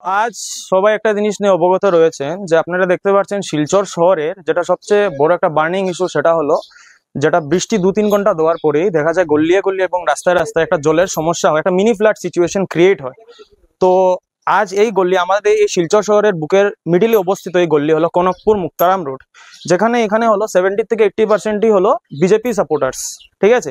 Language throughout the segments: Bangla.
আজ সবাই একটা জিনিস নিয়ে অবগত রয়েছেন যে আপনারা দেখতে পাচ্ছেন শিলচর শহরের যেটা সবচেয়ে বড় একটা বার্নিং ইস্যু, সেটা হলো যেটা বৃষ্টি 2-3 ঘন্টা দেওয়ার পরেই দেখা যায় গলিয়ে গলিয়ে এবং রাস্তায় রাস্তায় একটা জলের সমস্যা হয়, একটা মিনি ফ্লাড সিচুয়েশন ক্রিয়েট হয়। তো আজ এই গল্লি, আমাদের এই শিলচর শহরের বুকের মিডিলে অবস্থিত এই গল্লি হলো কনকপুর মুক্তারাম রোড, যেখানে এখানে হলো 70 থেকে 80% হলো বিজেপি সাপোর্টার্স। ঠিক আছে,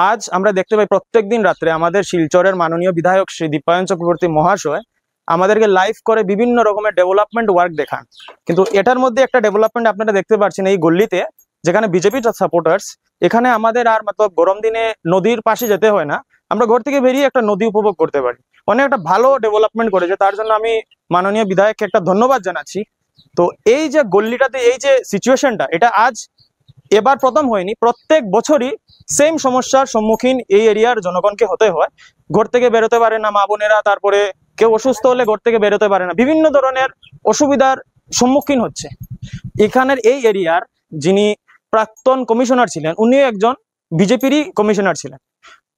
আজ আমরা দেখতে পাই প্রত্যেকদিন রাত্রে আমাদের শিলচরের মাননীয় বিধায়ক শ্রী দীপায়ন চক্রবর্তী মহাশয় আমাদেরকে লাইভ করে বিভিন্ন রকমের ডেভেলপমেন্ট ওয়ার্ক দেখান, কিন্তু এটার মধ্যে একটা ডেভেলপমেন্ট আপনারা দেখতে পাচ্ছেন এই গল্লিতে, যেখানে বিজেপি সাপোর্টার্স, এখানে আমাদের আর মতলব গরম দিনে নদীর পাশে যেতে হয় না, আমরা ঘর থেকে বেরিয়ে একটা নদী উপভোগ করতে পারি। অনেক একটা ভালো ডেভেলপমেন্ট করেছে, তার জন্য আমি মাননীয় বিধায়ককে একটা ধন্যবাদ জানাচ্ছি। তো এই যে গল্লিটাতে এই যে সিচুয়েশনটা, এটা আজ এবার প্রথম হয়নি, প্রত্যেক বছরই সেম সমস্যার সম্মুখীন এই এরিয়ার জনগণকে হতে হয়। ঘর থেকে বেরোতে পারে না মা বোনেরা, তারপরে কেউ অসুস্থ হলে ঘর থেকে বেরোতে পারে না, বিভিন্ন ধরনের অসুবিধার সম্মুখীন হচ্ছে। এখানের এই এরিয়ার যিনি প্রাক্তন কমিশনার ছিলেন, উনিও একজন বিজেপিরই কমিশনার ছিলেন।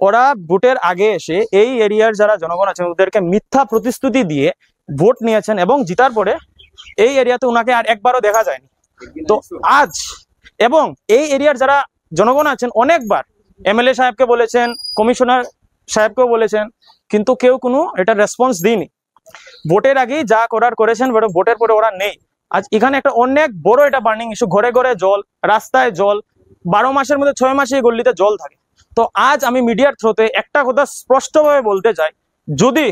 ওরা ভোটের আগে এসে এই এরিয়ার যারা জনগণ আছেন ওদেরকে মিথ্যা প্রতিশ্রুতি দিয়ে ভোট নিয়েছেন এবং জিতার পরে এই এরিয়াতে ওনাকে আর একবারও দেখা যায়নি। তো আজ এবং এই এরিয়ার যারা জনগণ আছেন অনেকবার এমএলএ সাহেবকে বলেছেন, কমিশনার সাহেবকেও বলেছেন, কিন্তু কেউ কোনো এটা রেসপন্স দিইনি। ভোটের আগেই যা করার করেছেন, ভোটের পরে ওরা নেই। আজ এখানে একটা অনেক বড় এটা বার্নিং ইস্যু, ঘরে ঘরে জল, রাস্তায় জল, 12 মাসের মধ্যে 6 মাসে এই গল্লিতে জল থাকে। তো আজ আমি মিডিয়ার থ্রুতে একটা কথা স্পষ্টভাবে বলতে চাই, যদি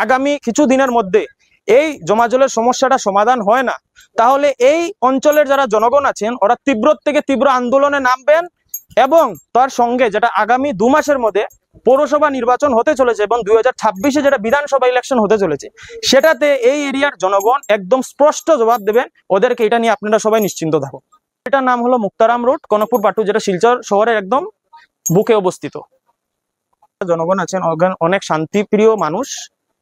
আগামী কিছু দিনের মধ্যে এই জমা জলের সমস্যাটা সমাধান হয় না, তাহলে এই অঞ্চলের যারা জনগণ আছেন ওরা তীব্র থেকে তীব্র আন্দোলনে নামবেন। এবং তার সঙ্গে যেটা আগামী 2 মাসের মধ্যে পৌরসভা নির্বাচন হতে চলেছে এবং 2026-এ যেটা বিধানসভা ইলেকশন হতে চলেছে, সেটাতে এই এরিয়ার জনগণ একদম স্পষ্ট জবাব দেবেন ওদেরকে। এটা নিয়ে আপনারা সবাই নিশ্চিন্ত থাকুন। এটার নাম হলো মুক্তারাম রোড, কনকপুর পাটু, যেটা শিলচর শহরের একদম বুকে অবস্থিত। জনগণ আছেন অনেক শান্তিপ্রিয় মানুষ,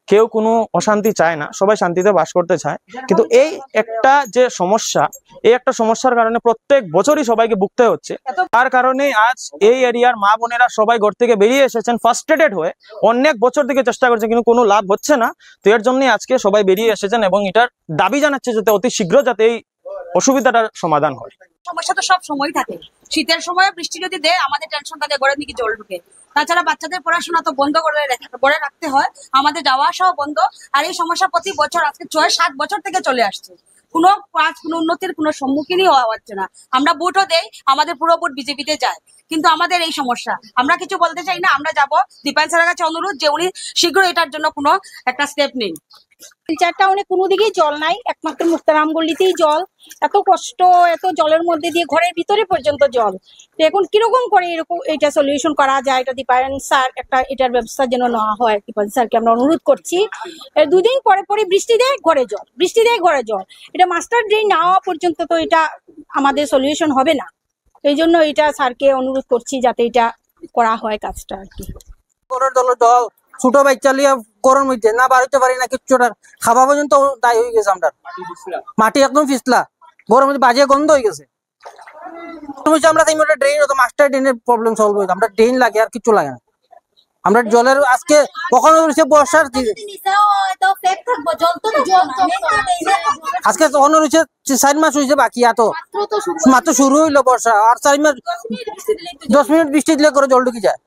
কেউ কোনো অশান্তি চায় না, সবাই শান্তিতে বাস করতে চায়। কিন্তু এই একটা যে সমস্যা, এই একটা সমস্যার কারণে প্রত্যেক বছরই সবাইকে ভুগতে হচ্ছে। তার কারণে আজ এই এরিয়ার মা বোনেরা সবাই ঘর থেকে বেরিয়ে এসেছেন ফার্স্ট্রেটেড হয়ে, অনেক বছর থেকে চেষ্টা করছে কিন্তু কোনো লাভ হচ্ছে না। তো এর জন্যই আজকে সবাই বেরিয়ে এসেছেন এবং এটার দাবি জানাচ্ছে যাতে অতি শীঘ্র যাতে এই অসুবিধাটার সমাধান হয়। সমস্যা তো সব সময় থাকে, শীতের সময় বৃষ্টি যদি দেয় আমাদের টেনশন থাকে, ঘরের দিকে জল ঢুকে। তাছাড়া বাচ্চাদের পড়াশোনা তো বন্ধ করে রাখতে হয়, আমাদের যাওয়া আসাও বন্ধ। আর এই সমস্যা প্রতি বছর আজকে 6-7 বছর থেকে চলে আসছে, কোনো উন্নতির কোনো সম্মুখীনই হওয়া হচ্ছে না। আমরা ভোটও দেই, আমাদের পুরো ভোট বিজেপিতে যায়, কিন্তু আমাদের এই সমস্যা, আমরা কিছু বলতে চাই না। আমরা যাব দীপায়ন স্যারের কাছে অনুরোধ যে উনি শীঘ্র এটার জন্য কোনো একটা স্টেপ নিন। শিলচর টাউনে কোনো দিকেই জল নাই, একমাত্র মুক্তারাম গল্লিতেই জল। এত কষ্ট, এত জলের মধ্যে দিয়ে ঘরের ভিতরে পর্যন্ত জল। তো এখন কিরকম করে এরকম এটা সলিউশন করা যায়, এটা দীপায়ন স্যার একটা এটার ব্যবস্থা যেন নেওয়া হয়, দীপায়ন স্যারকে আমরা অনুরোধ করছি। 2 দিন পরে পরে বৃষ্টি দেয় ঘরে জল, বৃষ্টি দেয় ঘরে জল, এটা মাস্টার ড্রেন না হওয়া পর্যন্ত তো এটা আমাদের সলিউশন হবে না। এই জন্য এটা স্যারকে অনুরোধ করছি যাতে এটা করা হয় কাজটা আর কি। ছোট বাচ্চা লিয়ে গরম হইতে না বাড়িতে পারি না, কিচ্ছু খাওয়া পর্যন্ত দায় হয়ে গেছে। আমরা মাটি একদম ফিসলা, গরম বাজে গন্ধ হয়ে গেছে। আমরা ড্রেন হতো, মাস্টার ড্রেনের প্রবলেম সলভ হইতো, আমরা ড্রেন লাগে আর কিছু লাগে না। আমরা জলের আজকে কখনো রয়েছে বর্ষার আজকে কখনো রয়েছে 4 মাস হয়েছে বাকি, এত মাত্র শুরু হইলো বর্ষা, আর 4 মাস 10 মিনিট বৃষ্টি দিলে করে জল ঢুকে যায়।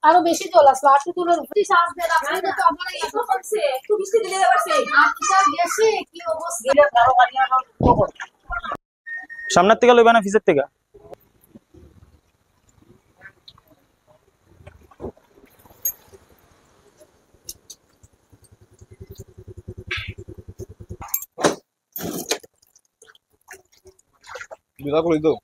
আরো বেশি জল আসলো, সামনের থেকে লইবে না ফিসের থেকে? Cuidado con el dedo.